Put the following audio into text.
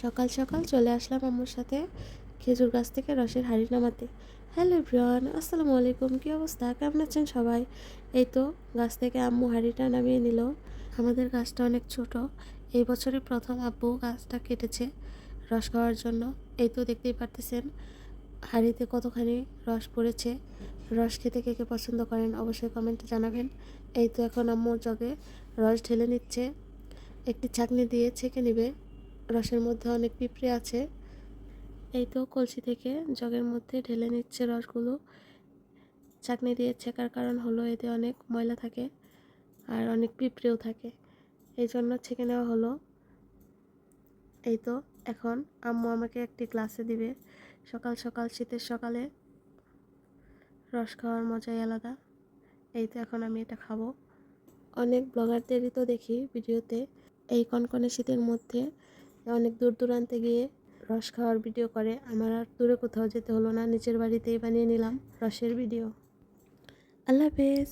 সকাল সকাল চলে আসলাম আম্মুর সাথে খেজুর গাছ থেকে রসের হাঁড়ি নামাতে। হ্যালো এভরিওয়ান, আসসালামু আলাইকুম। কী অবস্থা, কেমন আছেন সবাই? এই তো গাছ থেকে আম্মু হাঁড়িটা নামিয়ে নিল। আমাদের গাছটা অনেক ছোট, এই বছরই প্রথম আব্বু গাছটা কেটেছে রস খাওয়ার জন্য। এই তো দেখতেই পারতেছেন হাঁড়িতে কতখানি রস পড়েছে। রস খেতে কে কে পছন্দ করেন অবশ্যই কমেন্টে জানাবেন। এই তো এখন আম্মু জগে রস ঢেলে নিচ্ছে, একটি ছাঁকনি দিয়ে ছেঁকে নেবে। রসের মধ্যে অনেক পিঁপড়ে আছে। এই তো কলসি থেকে জগের মধ্যে ঢেলে নিচ্ছে রসগুলো। ছাঁকনি দিয়ে ছেঁকার কারণ হলো এতে অনেক ময়লা থাকে আর অনেক পিঁপড়েও থাকে, এই জন্য ছেঁকে নেওয়া হলো। এই তো এখন আম্মু আমাকে একটি গ্লাসে দিবে। সকাল সকাল শীতের সকালে রস খাওয়ার মজাই আলাদা। এই তো এখন আমি এটা খাবো। অনেক ব্লগারদেরই তো দেখি ভিডিওতে এই কনকনে শীতের মধ্যে অনেক দূর দূরান্তে গিয়ে রস খাওয়ার ভিডিও করে। আমার আর দূরে কোথাও যেতে হলো না, নিচের বাড়িতেই বানিয়ে নিলাম রসের ভিডিও। আল্লাহ হাফেজ।